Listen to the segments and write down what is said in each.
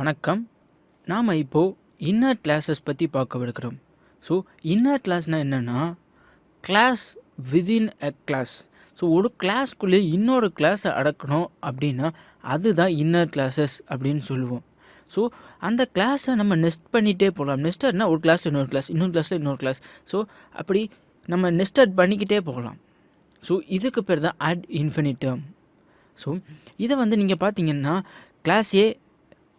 வணக்கம். நாம் இப்போது இன்னர் கிளாஸஸ் பற்றி பார்க்கவிருக்கிறோம். ஸோ இன்னர் கிளாஸ்னால் என்னென்னா கிளாஸ் விதின் எ கிளாஸ். ஸோ ஒரு கிளாஸ்க்குள்ளே இன்னொரு கிளாஸை அடக்கணும் அப்படின்னா அதுதான் இன்னர் கிளாஸஸ் அப்படின்னு சொல்லுவோம். ஸோ அந்த கிளாஸை நம்ம நெஸ்ட் பண்ணிகிட்டே போகலாம். நெஸ்டட்னா ஒரு கிளாஸில் இன்னொரு கிளாஸ், இன்னொரு கிளாஸில் இன்னொரு கிளாஸ். ஸோ அப்படி நம்ம நெஸ்டட் பண்ணிக்கிட்டே போகலாம். ஸோ இதுக்கு பேர் தான் அட் இன்ஃபினிட்டம். ஸோ இதை நீங்கள் பார்த்தீங்கன்னா கிளாஸ் ஏ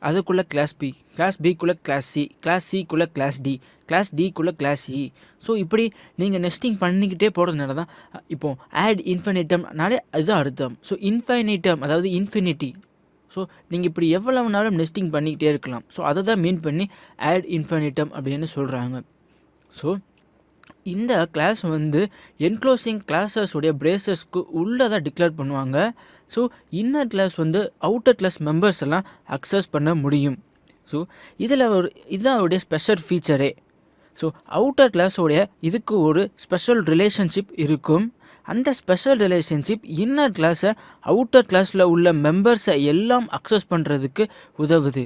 அதுக்குள்ளே கிளாஸ் பி, கிளாஸ் பிக்குள்ளே கிளாஸ் சி, கிளாஸ் சிக்குள்ளே கிளாஸ் டி, கிளாஸ் டிக்குள்ளே கிளாஸ் இ. ஸோ இப்படி நீங்கள் நெஸ்டிங் பண்ணிக்கிட்டே போகிறதுனால தான் இப்போது ஆட் இன்ஃபினிட்டம்னாலே அதுதான் அர்த்தம். ஸோ இன்ஃபைனிட்டம் அதாவது இன்ஃபினிட்டி. ஸோ நீங்கள் இப்படி எவ்வளவு நாளும் நெஸ்டிங் பண்ணிக்கிட்டே இருக்கலாம். ஸோ அதை தான் மீன் பண்ணி ஆட் இன்ஃபினிட்டம் அப்படின்னு சொல்கிறாங்க. ஸோ இந்த கிளாஸ் என்க்ளோசிங் கிளாஸஸுடைய பிரேசஸ்க்கு உள்ளே தான் டிக்ளேர் பண்ணுவாங்க. So inner class outer class members எல்லாம் அக்சஸ் பண்ண முடியும். ஸோ இதுதான் அவருடைய ஸ்பெஷல் ஃபீச்சரே. ஸோ அவுட்டர் கிளாஸோடைய இதுக்கு ஒரு ஸ்பெஷல் ரிலேஷன்ஷிப் இருக்கும். அந்த ஸ்பெஷல் ரிலேஷன்ஷிப் இன்னர் கிளாஸை அவுட்டர் கிளாஸில் உள்ள மெம்பர்ஸை எல்லாம் அக்சஸ் பண்ணுறதுக்கு உதவுது.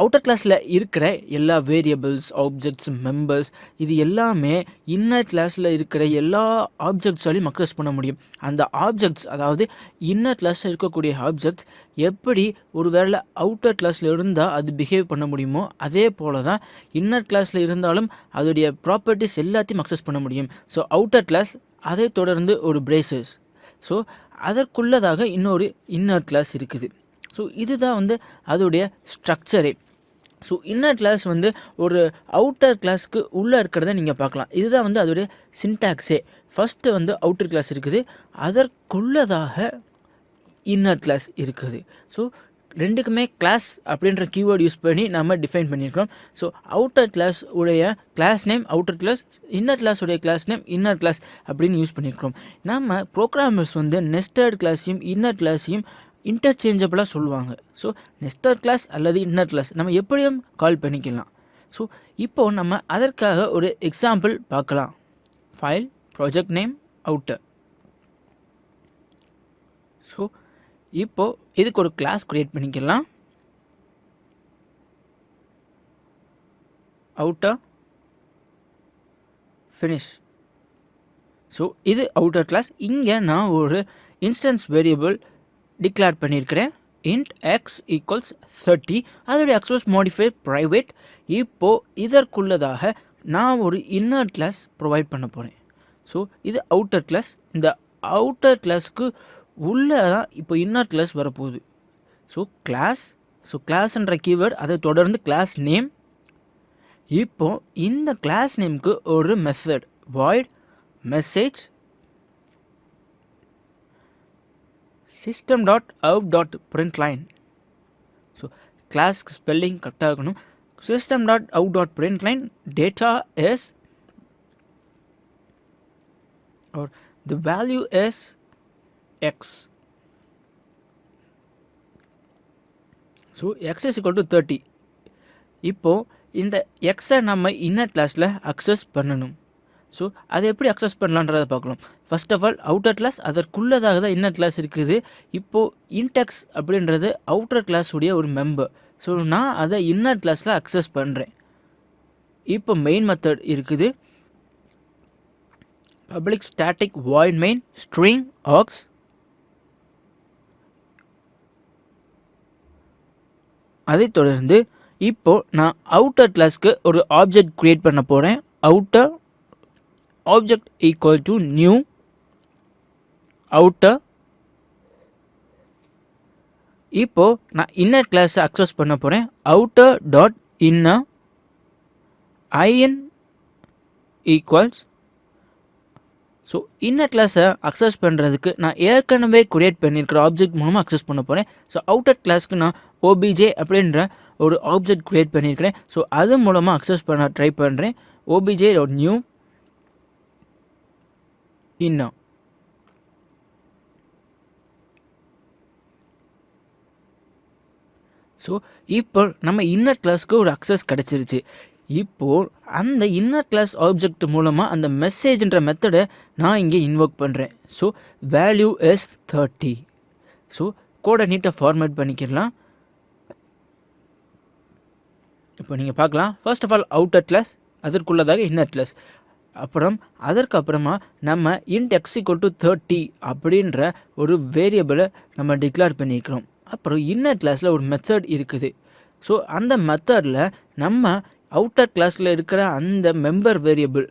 அவுட்டர் கிளாஸில் இருக்கிற எல்லா வேரியபிள்ஸ், ஆப்ஜெக்ட்ஸ், மெம்பர்ஸ் இது எல்லாமே இன்னர் கிளாஸில் இருக்கிற எல்லா ஆப்ஜெக்ட்ஸாலையும் அக்சஸ் பண்ண முடியும். அந்த ஆப்ஜெக்ட்ஸ் அதாவது இன்னர் கிளாஸில் இருக்கக்கூடிய ஆப்ஜெக்ட்ஸ் எப்படி ஒரு வேளை அவுட்டர் கிளாஸில் இருந்தால் அது பிஹேவ் பண்ண முடியுமோ அதே போல் தான் இன்னர் கிளாஸில் இருந்தாலும் அதோடைய ப்ராப்பர்ட்டிஸ் எல்லாத்தையும் அக்சஸ் பண்ண முடியும். ஸோ அவுட்டர் கிளாஸ் அதை தொடர்ந்து ஒரு பிரேசஸ். ஸோ அதற்குள்ளதாக இன்னொரு இன்னர் கிளாஸ் இருக்குது. ஸோ இதுதான் அதோடைய ஸ்ட்ரக்சரே. ஸோ இன்னர் கிளாஸ் ஒரு அவுட்டர் கிளாஸ்க்கு உள்ளே இருக்கிறத நீங்கள் பார்க்கலாம். இதுதான் அதோடைய சின்டாக்ஸே. ஃபஸ்ட்டு அவுட்டர் கிளாஸ் இருக்குது, அதற்குள்ளதாக இன்னர் கிளாஸ் இருக்குது. ஸோ ரெண்டுக்குமே கிளாஸ் அப்படின்ற கீவேர்டு யூஸ் பண்ணி நம்ம டிஃபைன் பண்ணியிருக்கோம். ஸோ அவுட்டர் கிளாஸ் உடைய class name outer class, inner class உடைய கிளாஸ் நேம் இன்னர் கிளாஸ் அப்படின்னு யூஸ் பண்ணியிருக்கிறோம். நம்ம ப்ரோக்ராமர்ஸ் நெஸ்டட் கிளாஸையும் இன்னர் கிளாஸையும் இன்டர்சேஞ்சபிளாக சொல்லுவாங்க. ஸோ நெஸ்டட் கிளாஸ் அல்லது இன்னர் கிளாஸ் நம்ம எப்படியும் கால் பண்ணிக்கலாம். ஸோ இப்போது நம்ம அதற்காக ஒரு எக்ஸாம்பிள் பார்க்கலாம். File, project name, outer. So இப்போது இதுக்கு ஒரு கிளாஸ் க்ரியேட் பண்ணிக்கலாம். Outer finish. ஸோ இது அவுட்டர் கிளாஸ். இங்கே நான் ஒரு இன்ஸ்டன்ஸ் வேரியபிள் டிக்ளேர் பண்ணியிருக்கிறேன். Int X equals 30. அதோடைய அக்சஸ் மாடிஃபையர் ப்ரைவேட். இப்போது இதற்குள்ளதாக நான் ஒரு இன்னர் கிளாஸ் ப்ரொவைட் பண்ண போகிறேன். ஸோ இது அவுட்டர் கிளாஸ். இந்த அவுட்டர் கிளாஸ்க்கு உள்ளே தான் இப்போ இன்னர் கிளாஸ் வரப்போகுது. ஸோ கிளாஸ்ன்ற கீவேர்டு, அதை தொடர்ந்து கிளாஸ் நேம். இப்போது இந்த கிளாஸ் நேமுக்கு ஒரு method void message system.out.println. So கிளாஸ்க்கு ஸ்பெல்லிங் கரெக்டாக இருக்கணும். system.out.println data is or the value is x. So x is equal to 30. இப்போது இந்த எக்ஸை நம்ம இன்னர் கிளாஸில் அக்சஸ் பண்ணணும். ஸோ அதை எப்படி அக்சஸ் பண்ணலான்றதை பார்க்கலாம். First of all outer class, அதற்குள்ளதாக தான் இன்னர் கிளாஸ் இருக்குது. இப்போது இன்டெக்ஸ் அப்படின்றது அவுட்டர் கிளாஸ் உடைய ஒரு மெம்பர். ஸோ நான் அதை இன்னர் கிளாஸில் அக்சஸ் பண்ணுறேன். இப்போ மெயின் மெத்தட் இருக்குது. Public static void main string args. அதை தொடர்ந்து இப்போது நான் அவுட்டர் கிளாஸ்க்கு ஒரு ஆப்ஜெக்ட் க்ரியேட் பண்ண போகிறேன். Outer object equal to new outer. இப்போ நான் இன்னர் கிளாஸை அக்சஸ் பண்ண போகிறேன். outer dot inner in equals. So inner கிளாஸை அக்சஸ் பண்ணுறதுக்கு நான் ஏற்கனவே க்ரியேட் பண்ணியிருக்கிற ஆப்ஜெக்ட் மூலமாக அக்சஸ் பண்ண போகிறேன். ஸோ அவுட்டர் கிளாஸ்க்கு நான் obj அப்படின்ற ஒரு ஆப்ஜெக்ட் க்ரியேட் பண்ணியிருக்கிறேன். ஸோ அது மூலமாக அக்சஸ் பண்ண ட்ரை பண்ணுறேன். obj dot new inner. So இப்போ நம்ம இன்னர் கிளாஸ்க்கு ஒரு அக்சஸ் கிடச்சிருச்சு. இப்போது அந்த இன்னர் கிளாஸ் ஆப்ஜெக்ட் மூலமாக அந்த மெசேஜ்ன்ற மெத்தடை நான் இங்கே இன்வோக் பண்ணுறேன். So value is 30. ஸோ கோடை நீட்டாக ஃபார்மேட் பண்ணிக்கலாம். இப்போ நீங்கள் பார்க்கலாம். First of all outer class, அதற்குள்ளதாக இன்னர் கிளாஸ். அப்புறம் அதற்கப்புறமா நம்ம இன்ட் x = 30 அப்படின்ற ஒரு வேரியபிளை நம்ம டிக்ளேர் பண்ணியிருக்கிறோம். அப்புறம் இன்னர் கிளாஸில் ஒரு மெத்தட் இருக்குது. ஸோ அந்த மெத்தடில் நம்ம அவுட்டர் கிளாஸில் இருக்கிற அந்த மெம்பர் வேரியபிள்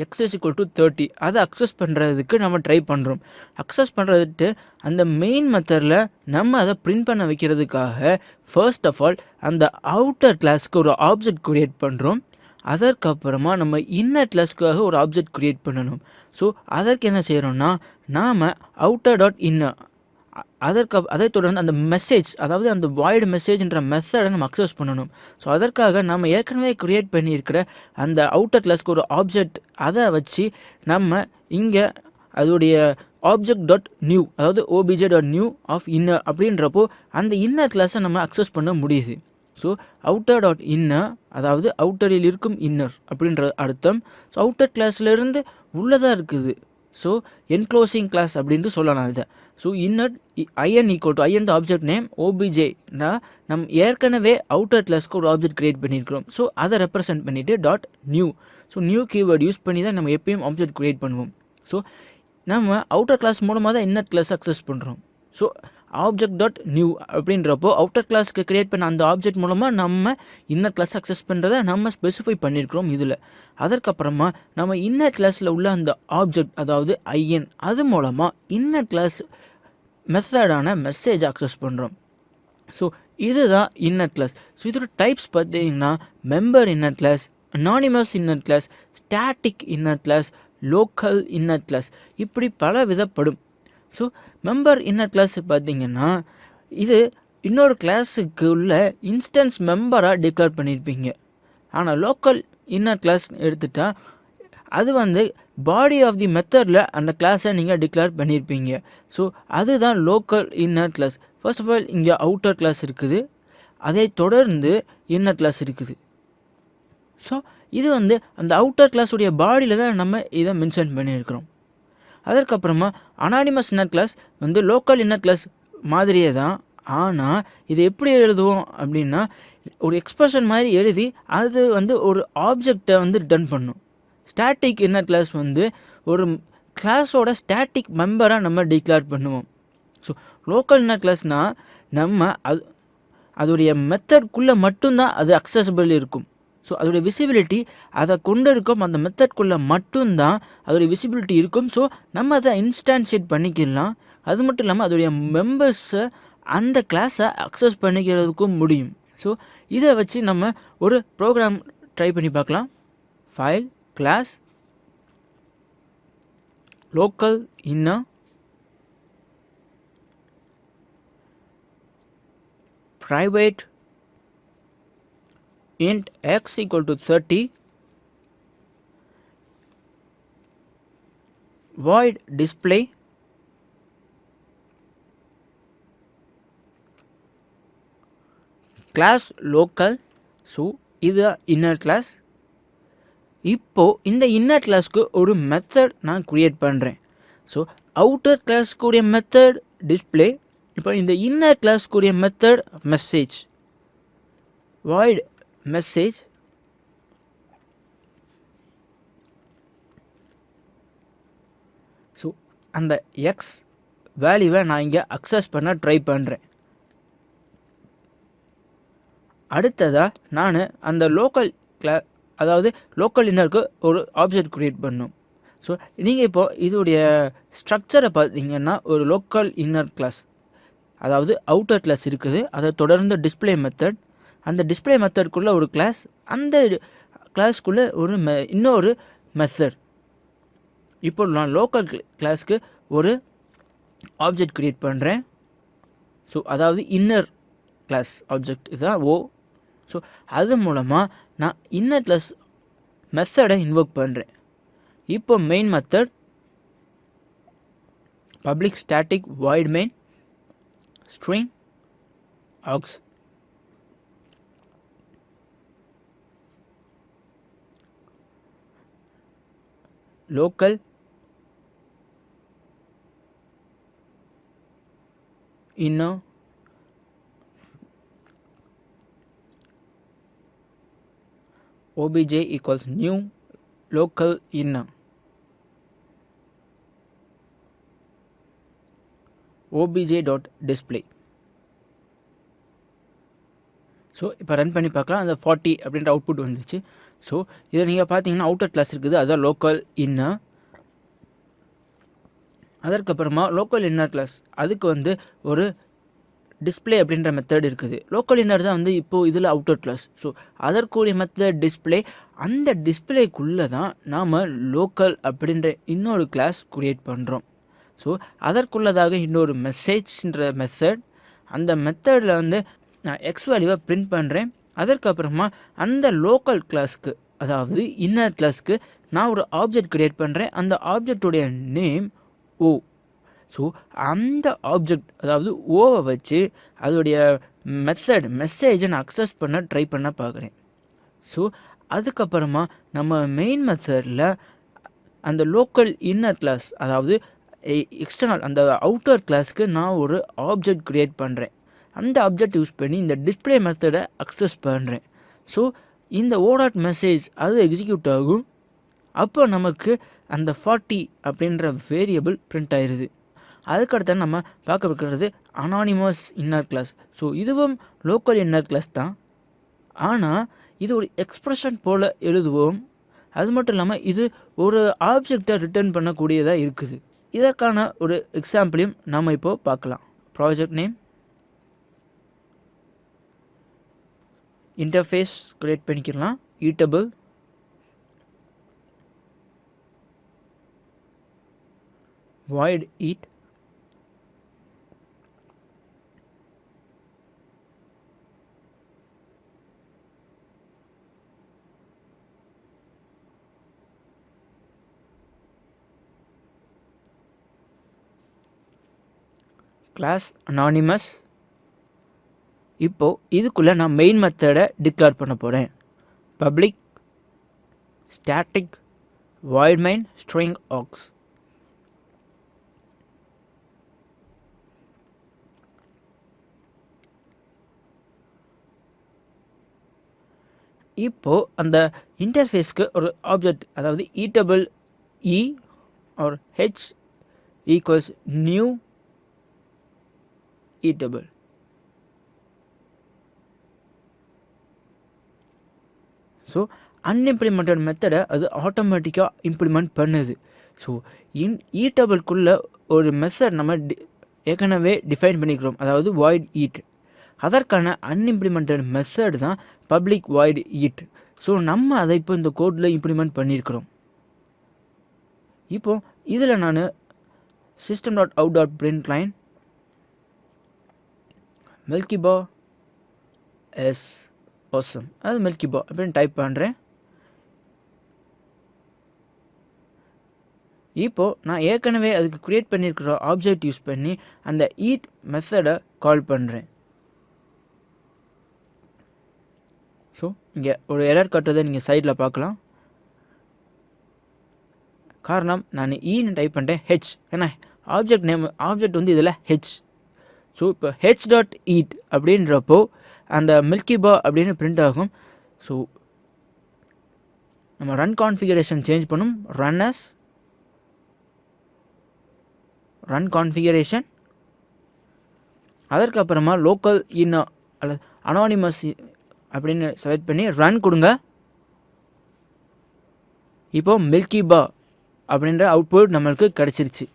x = 30 அதை அக்சஸ் பண்ணுறதுக்கு நம்ம ட்ரை பண்ணுறோம். அக்சஸ் பண்ணுறதுக்கு அந்த மெயின் மெத்தடில் நம்ம அதை பிரிண்ட் பண்ண வைக்கிறதுக்காக ஃபர்ஸ்ட் ஆஃப் ஆல் அந்த அவுட்டர் கிளாஸ்க்கு ஒரு ஆப்ஜெக்ட் க்ரியேட் பண்ணுறோம். அதற்கப்புறமா நம்ம இன்னர் கிளாஸ்க்காக ஒரு ஆப்ஜெக்ட் க்ரியேட் பண்ணணும். ஸோ அதற்கு என்ன செய்கிறோம்னா, நாம் outer.inner அதை தொடர்ந்து அந்த மெசேஜ், அதாவது அந்த வாய்டு மெசேஜ்ன்ற மெத்தடை நம்ம அக்சஸ் பண்ணணும். ஸோ அதற்காக நம்ம ஏற்கனவே க்ரியேட் பண்ணியிருக்கிற அந்த அவுட்டர் கிளாஸ்க்கு ஒரு ஆப்ஜெக்ட், அதை வச்சு நம்ம இங்கே அதோடைய object.new, அதாவது obj.new ஆஃப் இன்னர் அப்படின்றப்போ அந்த இன்னர் கிளாஸை நம்ம அக்சஸ் பண்ண முடியுது. ஸோ outer.inner, அதாவது அவுட்டரில் இருக்கும் இன்னர் அப்படின்ற அர்த்தம். ஸோ அவுட்டர் கிளாஸ்லேருந்து உள்ளதாக இருக்குது. ஸோ என்க்ளோசிங் கிளாஸ் அப்படின்ட்டு சொல்லலாம் இதை. So inner in object name obj-னா நம்ம ஏற்கனவே அவுட்டர் கிளாஸ்க்கு ஒரு ஆப்ஜெக்ட் க்ரியேட் பண்ணியிருக்கிறோம். ஸோ அதை ரெப்ரசென்ட் பண்ணிவிட்டு .new. So new keyword use பண்ணி தான் நம்ம எப்பயும் ஆப்ஜெக்ட் க்ரியேட் பண்ணுவோம். ஸோ நம்ம அவுட்டர் கிளாஸ் மூலமாக தான் இன்னர் கிளாஸ் அக்சஸ் பண்ணுறோம். ஸோ object.new அப்படின்றப்போ அவுட்டர் கிளாஸ்க்கு க்ரியேட் பண்ண அந்த ஆப்ஜெக்ட் மூலமாக நம்ம இன்னர் கிளாஸ் அக்சஸ் பண்ணுறதை நம்ம ஸ்பெசிஃபை பண்ணியிருக்கிறோம் இதில். அதற்கப்புறமா நம்ம இன்னர் கிளாஸில் உள்ள அந்த ஆப்ஜெக்ட், அதாவது in, அது மூலமாக இன்னர் கிளாஸ் மெத்தடான மெசேஜ் அக்சஸ் பண்ணுறோம். ஸோ இதுதான் இன்னர் கிளாஸ். ஸோ இதோட டைப்ஸ் பார்த்தீங்கன்னா member inner class, anonymous inner class, static inner class, local inner class, இப்படி பல விதப்படும். ஸோ மெம்பர் இன்னர் கிளாஸ் பார்த்தீங்கன்னா இது இன்னொரு கிளாஸுக்கு உள்ள இன்ஸ்டன்ஸ் மெம்பராக டிக்ளேர் பண்ணியிருப்பீங்க. ஆனால் லோக்கல் இன்னர் கிளாஸ் எடுத்துட்டால் அது வந்து பாடி ஆஃப் தி மெத்தடில் அந்த கிளாஸை நீங்கள் டிக்ளேர் பண்ணியிருப்பீங்க. ஸோ அதுதான் local inner class. First of all இங்கே அவுட்டர் கிளாஸ் இருக்குது, அதை தொடர்ந்து இன்னர் கிளாஸ் இருக்குது. ஸோ இது வந்து அந்த அவுட்டர் கிளாஸுடைய பாடியில் தான் நம்ம இதை மென்ஷன் பண்ணியிருக்கிறோம். அதற்கப்புறமா அனானிமஸ் இன்னர் கிளாஸ் வந்து லோக்கல் இன்னர் கிளாஸ் மாதிரியே தான். ஆனால் இது எப்படி எழுதுவோம் அப்படின்னா, ஒரு எக்ஸ்பிரஷன் மாதிரி எழுதி அது வந்து ஒரு ஆப்ஜெக்டை வந்து ரிட்டர்ன் பண்ணும். ஸ்டாட்டிக் இன்னர் கிளாஸ் வந்து ஒரு கிளாஸோட ஸ்டாட்டிக் மெம்பராக நம்ம டிக்ளேர் பண்ணுவோம். ஸோ லோக்கல் இன்னர் கிளாஸ்னால் நம்ம அதோடைய மெத்தட்குள்ளே மட்டும்தான் அது அக்சசபிள் இருக்கும். ஸோ அதோடைய விசிபிலிட்டி அதை கொண்டு இருக்கும், அந்த மெத்தட்குள்ளே மட்டும்தான் அதோடைய விசிபிலிட்டி இருக்கும். ஸோ நம்ம அதை இன்ஸ்டான்ஷியேட் பண்ணிக்கலாம். அது மட்டும் இல்லாமல் அதோடைய மெம்பர்ஸை அந்த கிளாஸை அக்சஸ் பண்ணிக்கிறதுக்கும் முடியும். ஸோ இதை வச்சு நம்ம ஒரு ப்ரோக்ராம் ட்ரை பண்ணி பார்க்கலாம். File, class, local inner, private int x = 30, void display, class local. So இது இன்னர் கிளாஸ். இப்போது இந்த இன்னர் கிளாஸ்க்கு ஒரு மெத்தட் நான் க்ரியேட் பண்ணுறேன். ஸோ அவுட்டர் கிளாஸ்க்குரிய மெத்தட் டிஸ்பிளே. இப்போ இந்த இன்னர் கிளாஸ்க்குரிய method message, void message. So அந்த எக்ஸ் வேல்யூவை நான் இங்கே அக்சஸ் பண்ண ட்ரை பண்ணுறேன். அடுத்ததாக நான் அந்த லோக்கல் அதாவது லோக்கல் இன்னருக்கு ஒரு ஆப்ஜெக்ட் க்ரியேட் பண்ணணும். ஸோ நீங்கள் இப்போது இதோடைய ஸ்ட்ரக்சரை பார்த்தீங்கன்னா ஒரு லோக்கல் இன்னர் கிளாஸ், அதாவது அவுட்டர் கிளாஸ் இருக்குது. அதை தொடர்ந்து டிஸ்பிளே மெத்தட், அந்த டிஸ்பிளே மெத்தட்குள்ளே ஒரு கிளாஸ், அந்த கிளாஸ்க்குள்ளே ஒரு இன்னொரு மெத்தட். இப்போ நான் லோக்கல் கிளாஸ்க்கு ஒரு ஆப்ஜெக்ட் க்ரியேட் பண்ணுறேன். ஸோ அதாவது இன்னர் கிளாஸ் ஆப்ஜெக்ட் இதுதான் ஓ. ஸோ அது மூலமாக நான் இன்னர் கிளாஸ் மெத்தடை இன்வோக் பண்ணுறேன். இப்போ main method public static void main string args. local inner obj equals new local inner obj.display. So இப்போ ரன் பண்ணி பார்க்கலாம். அந்த 40 அப்படின்ற அவுட்புட் வந்துச்சு. ஸோ இதை நீங்கள் பார்த்தீங்கன்னா அவுட்டர் கிளாஸ் இருக்குது, அதுதான் லோக்கல் இன்னர். அதற்கப்புறமா லோக்கல் இன்னர் கிளாஸ் அதுக்கு வந்து ஒரு டிஸ்பிளே அப்படின்ற மெத்தட் இருக்குது. லோக்கல் இன்னர் தான் வந்து இப்போது இதில் அவுட்டர் கிளாஸ். ஸோ அதற்குரிய மெத்தட் டிஸ்பிளே. அந்த டிஸ்பிளேக்குள்ளே தான் நாம் லோக்கல் அப்படின்ற இன்னொரு கிளாஸ் க்ரியேட் பண்ணுறோம். ஸோ அதற்குள்ளதாக இன்னொரு மெசேஜ்ன்ற மெத்தட். அந்த மெத்தடில் வந்து நான் எக்ஸ் வேல்யூவை பிரிண்ட் பண்ணுறேன். அதற்கப்புறமா அந்த லோக்கல் கிளாஸ்க்கு, அதாவது இன்னர் கிளாஸ்க்கு நான் ஒரு ஆப்ஜெக்ட் க்ரியேட் பண்ணுறேன். அந்த ஆப்ஜெக்டுடைய நேம் ஓ. ஸோ அந்த ஆப்ஜெக்ட், அதாவது ஓவை வச்சு அதோடைய மெசேஜை நான் அக்சஸ் பண்ண ட்ரை பண்ண பார்க்குறேன். ஸோ அதுக்கப்புறமா நம்ம மெயின் மெத்தடில் அந்த லோக்கல் இன்னர் கிளாஸ், அதாவது எக்ஸ்டர்னல் அந்த அவுட்டர் கிளாஸ்க்கு நான் ஒரு ஆப்ஜெக்ட் க்ரியேட் பண்ணுறேன். அந்த ஆப்ஜெக்ட் யூஸ் பண்ணி இந்த டிஸ்பிளே மெத்தடை அக்சஸ் பண்ணுறேன். ஸோ இந்த ஓடாட் மெசேஜ் அது எக்ஸிக்யூட் ஆகும். அப்போ நமக்கு அந்த 40 அப்படின்ற வேரியபிள் பிரிண்ட் ஆயிடுது. அதுக்கடுத்து நம்ம பார்க்க இருக்கிறது அனானிமஸ் இன்னர் கிளாஸ். ஸோ இதுவும் லோக்கல் இன்னர் கிளாஸ் தான், ஆனால் இது ஒரு எக்ஸ்ப்ரெஷன் போல் எழுதுவோம். அது மட்டும் இல்லாமல் இது ஒரு ஆப்ஜெக்டை ரிட்டர்ன் பண்ணக்கூடியதாக இருக்குது. இதற்கான ஒரு எக்ஸாம்பிளையும் நம்ம இப்போது பார்க்கலாம். ப்ராஜெக்ட் நேம், இன்டர்ஃபேஸ் க்ரியேட் பண்ணிக்கலாம். Eatable, void eat, class anonymous. இப்போது இதுக்குள்ளே நான் மெயின் மெத்தடை டிக்ளேர் பண்ண போகிறேன். Public static void main string aux. இப்போது அந்த இன்டர்ஃபேஸ்க்கு ஒரு ஆப்ஜெக்ட், அதாவது eatable E or h equals new eatable. So unimplemented மெத்தடை அது ஆட்டோமேட்டிக்காக இம்ப்ளிமெண்ட் பண்ணுது. ஸோ ஈட்டபிள்குள்ளே ஒரு மெத்தட் நம்ம ஏற்கனவே டிஃபைன் பண்ணிக்கிறோம், அதாவது void eat. அதற்கான அன்இம்ப்ளிமெண்டட் மெத்தட் தான் பப்ளிக் void eat. ஸோ நம்ம அதை இப்போ இந்த கோடில் இம்ப்ளிமெண்ட் பண்ணியிருக்கிறோம். இப்போது இதில் நான் system.out.println milkybar is awesome, அது milkybar அப்படின்னு டைப் பண்ணுறேன். இப்போது நான் ஏற்கனவே அதுக்கு க்ரியேட் பண்ணியிருக்கிற ஆப்ஜெக்ட் யூஸ் பண்ணி அந்த ஈட் மெத்தடை கால் பண்ணுறேன். ஸோ இங்கே ஒரு எரர் கட்டுறதை நீங்கள் சைடில் பார்க்கலாம். காரணம் நான் ஈன்னு டைப் பண்ணிட்டேன் ஹெச், ஏன்னா ஆப்ஜெக்ட் வந்து இதில் ஹெச். ஸோ இப்போ h.eat அப்படின்றப்போ அந்த மில்கிபா அப்படின்னு பிரிண்ட் ஆகும். ஸோ நம்ம ரன் கான்ஃபிகரேஷன் சேஞ்ச் பண்ணும். Run configuration. அதற்கப்புறமா லோக்கல் இன் அல்லது அனானிமஸ் அப்படின்னு செலக்ட் பண்ணி ரன் கொடுங்க. இப்போது மில்கிபா அப்படின்ற அவுட்புட் நம்மளுக்கு கிடச்சிருச்சு.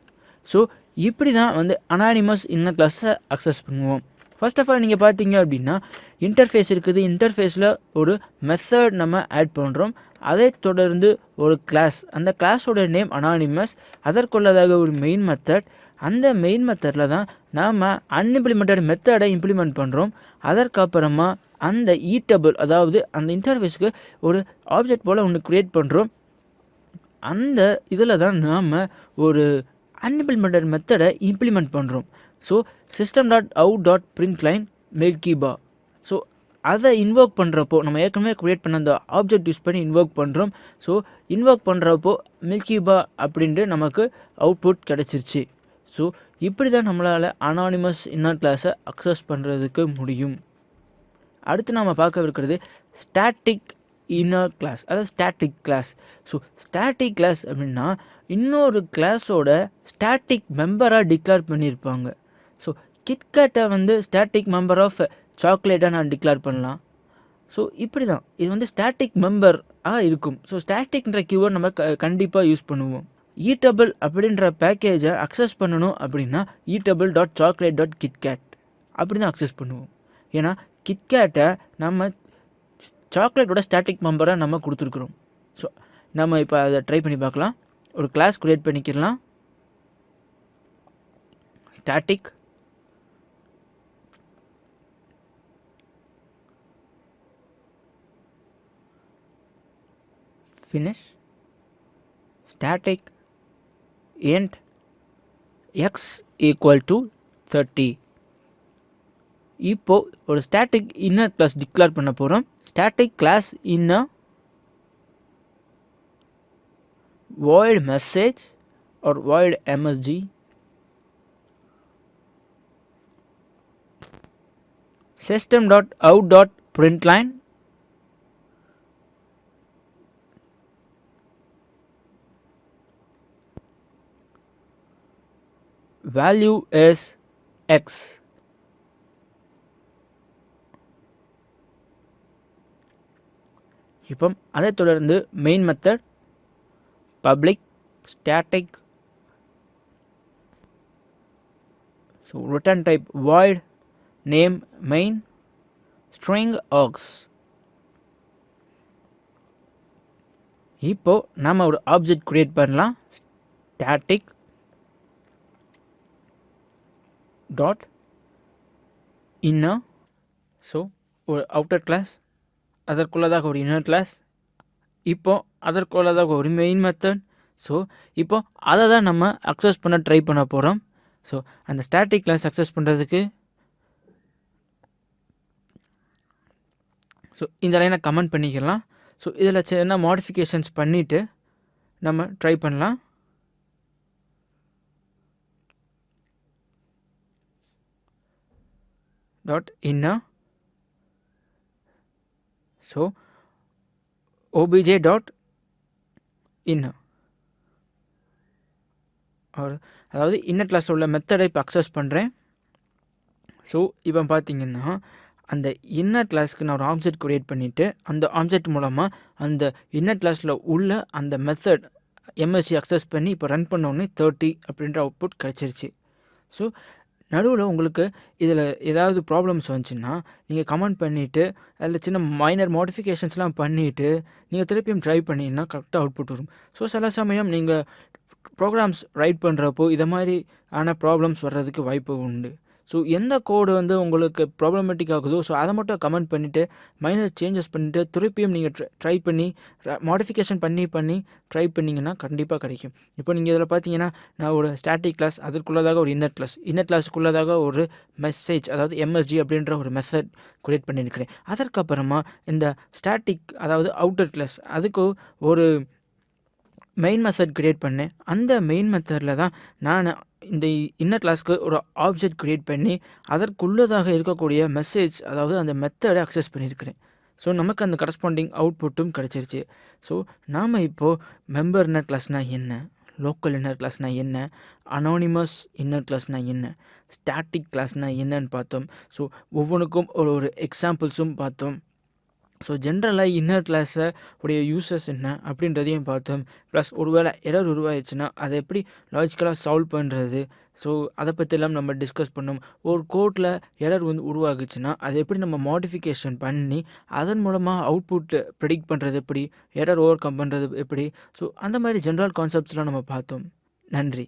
ஸோ இப்படி தான் வந்து அனானிமஸ் இன்னர் கிளாஸை அக்சஸ் பண்ணுவோம். ஃபர்ஸ்ட் ஆஃப் ஆல் நீங்கள் பார்த்தீங்க அப்படின்னா இன்டர்ஃபேஸ் இருக்குது. இன்டர்ஃபேஸில் ஒரு மெத்தட் நம்ம ஆட் பண்ணுறோம். அதை தொடர்ந்து ஒரு கிளாஸ், அந்த கிளாஸோட நேம் அனானிமஸ். அதற்குள்ளதாக ஒரு மெயின் மெத்தட். அந்த மெயின் மெத்தடில் தான் நாம் அன்இம்ப்ளிமெண்டட் மெத்தடை இம்ப்ளிமெண்ட் பண்ணுறோம். அதற்கப்புறமா அந்த ஈட்டபிள், அதாவது அந்த இன்டர்ஃபேஸ்க்கு ஒரு ஆப்ஜெக்ட் போல் ஒன்று க்ரியேட் பண்ணுறோம். அந்த இதில் தான் நாம் ஒரு அன்இம்ப்ளிமெண்டட் மெத்தடை இம்ப்ளிமெண்ட் பண்ணுறோம். So system.out.println milkybar. ஸோ அதை இன்வோக் பண்ணுறப்போ நம்ம ஏற்கனவே க்ரியேட் பண்ண அந்த ஆப்ஜெக்ட் யூஸ் பண்ணி இன்வோக் பண்ணுறோம். ஸோ இன்வோக் பண்ணுறப்போ மில்கிபா அப்படின்ட்டு நமக்கு அவுட்புட் கிடச்சிருச்சு. ஸோ இப்படி தான் நம்மளால் அனானிமஸ் இன்னர் கிளாஸை அக்சஸ் பண்ணுறதுக்கு முடியும். அடுத்து நாம் பார்க்க இருக்கிறது ஸ்டாட்டிக் இன்னர் கிளாஸ், அதாவது static class. So static class அப்படின்னா இன்னொரு கிளாஸோட ஸ்டாட்டிக் மெம்பராக டிக்ளேர் பண்ணியிருப்பாங்க. ஸோ கிட்கேட்டை வந்து ஸ்டாட்டிக் மெம்பர் ஆஃப் சாக்லேட்டாக நான் டிக்ளேர் பண்ணலாம். ஸோ இப்படி தான் இது வந்து ஸ்டாட்டிக் மெம்பராக இருக்கும். ஸோ ஸ்டாட்டிக்ன்ற கீவேர்ட் நம்ம கண்டிப்பாக யூஸ் பண்ணுவோம். ஈட்டபிள் அப்படின்ற பேக்கேஜை அக்சஸ் பண்ணணும் அப்படின்னா eatable.chocolate.kitkat அப்படி தான் அக்சஸ் பண்ணுவோம். ஏன்னா கிட்கேட்டை நம்ம சாக்லேட்டோட ஸ்டாட்டிக் மெம்பராக நம்ம கொடுத்துருக்குறோம். ஸோ நம்ம இப்போ அதை ட்ரை பண்ணி பார்க்கலாம். ஒரு கிளாஸ் க்ரியேட் பண்ணிக்கலாம். Static finish static int x equal to 30. இப்போ ஒரு ஸ்டாட்டிக் இன்னர் கிளாஸ் டிக்ளேர் பண்ண போகிறோம். Static class inner void message or void msg system.out.println value is x. இப்போ அதை தொடர்ந்து main method public static, so return type void name main string args. இப்போ நாம ஒரு ஆப்ஜெக்ட் கிரியேட் பண்ணலாம். static dot inner, ஸோ ஒரு அவுட்டர் கிளாஸ், அதற்குள்ளதாக ஒரு inner class, இப்போ அதற்குள்ளதாக ஒரு மெயின் மெத்தட். ஸோ இப்போ அதை தான் நம்ம அக்சஸ் பண்ண ட்ரை பண்ண போகிறோம். ஸோ அந்த ஸ்டாட்டிக் கிளாஸ் அக்சஸ் பண்ணுறதுக்கு ஸோ இந்த லைனை கமெண்ட் பண்ணிக்கலாம். ஸோ இதில் சின்ன மாடிஃபிகேஷன்ஸ் பண்ணிவிட்டு நம்ம ட்ரை பண்ணலாம். Dot inner, so obj dot inner, அதாவது இன்னர் கிளாஸில் உள்ள மெத்தடை இப்போ அக்சஸ் பண்ணுறேன். ஸோ இப்போ பார்த்தீங்கன்னா அந்த இன்னர் கிளாஸ்க்கு நான் ஒரு ஆப்ஜெக்ட் க்ரியேட் பண்ணிவிட்டு அந்த ஆப்ஜெக்ட் மூலமாக அந்த இன்னர் கிளாஸில் உள்ள அந்த மெத்தட் எம்எஸ்சி அக்சஸ் பண்ணி இப்போ ரன் பண்ணோடனே 30 அப்படின்ற அவுட்புட் கிடச்சிருச்சு. ஸோ நடுவில் உங்களுக்கு இதில் ஏதாவது ப்ராப்ளம்ஸ் வந்துச்சுன்னா நீங்கள் கமெண்ட் பண்ணிவிட்டு அதில் சின்ன மைனர் மாடிஃபிகேஷன்ஸ்லாம் பண்ணிவிட்டு நீங்கள் திருப்பியும் ட்ரை பண்ணிங்கன்னா கரெக்டாக அவுட்புட் வரும். ஸோ சில சமயம் நீங்கள் ப்ரோக்ராம்ஸ் ரைட் பண்ணுறப்போ இதை மாதிரி ஆன ப்ராப்ளம்ஸ் வர்றதுக்கு வாய்ப்பு உண்டு. ஸோ எந்த கோடு வந்து உங்களுக்கு ப்ராப்ளமேட்டிக் ஆகுதோ ஸோ அதை மட்டும் கமெண்ட் பண்ணிவிட்டு மைனர் சேஞ்சஸ் பண்ணிவிட்டு திருப்பியும் நீங்கள் ட்ரை பண்ணி மாடிஃபிகேஷன் பண்ணி ட்ரை பண்ணிங்கன்னா கண்டிப்பாக கிடைக்கும். இப்போ நீங்கள் இதில் பார்த்தீங்கன்னா நான் ஒரு ஸ்டாட்டிக் கிளாஸ், அதற்குள்ளதாக ஒரு இன்னர் கிளாஸுக்குள்ளதாக ஒரு மெசேஜ், அதாவது எம்எஸ்ஜி அப்படின்ற ஒரு மெத்தட் க்ரியேட் பண்ணியிருக்கிறேன். அதற்கப்புறமா இந்த ஸ்டாட்டிக் அதாவது அவுட்டர் கிளாஸ் அதுக்கு ஒரு மெயின் மெத்தட் க்ரியேட் பண்ணேன். அந்த மெயின் மெத்தடில் தான் நான் இந்த இன்னர் கிளாஸ்க்கு ஒரு ஆப்ஜெக்ட் க்ரியேட் பண்ணி அதற்குள்ளதாக இருக்கக்கூடிய மெசேஜ், அதாவது அந்த மெத்தடை அக்சஸ் பண்ணியிருக்கிறேன். ஸோ நமக்கு அந்த கரஸ்பாண்டிங் அவுட்புட்டும் கிடச்சிருச்சு. ஸோ நாம் இப்போது மெம்பர் இன்னர் கிளாஸ்னால் என்ன, லோக்கல் இன்னர் கிளாஸ்னால் என்ன, அனானிமஸ் இன்னர் கிளாஸ்னால் என்ன, ஸ்டாட்டிக் கிளாஸ்னால் என்னன்னு பார்த்தோம். ஸோ ஒவ்வொன்றுக்கும் ஒரு எக்ஸாம்பிள்ஸும் பார்த்தோம். ஸோ ஜென்ரலாக இன்னர் கிளாஸை உடைய யூசஸ் என்ன அப்படின்றதையும் பார்த்தோம். ப்ளஸ் ஒருவேளை எரர் உருவாயிடுச்சுன்னா அதை எப்படி லாஜிக்கலாக சால்வ் பண்ணுறது, ஸோ அதை பற்றிலாம் நம்ம டிஸ்கஸ் பண்ணோம். ஒரு கோட்டில் எரர் வந்து உருவாகுச்சுன்னா அதை எப்படி நம்ம மாடிஃபிகேஷன் பண்ணி அதன் மூலமாக அவுட்புட் ப்ரெடிக்ட் பண்ணுறது எப்படி, எரர் ஓவர் கம் பண்ணுறது எப்படி, ஸோ அந்த மாதிரி ஜென்ரல் கான்செப்ட்ஸ்லாம் நம்ம பார்த்தோம். நன்றி.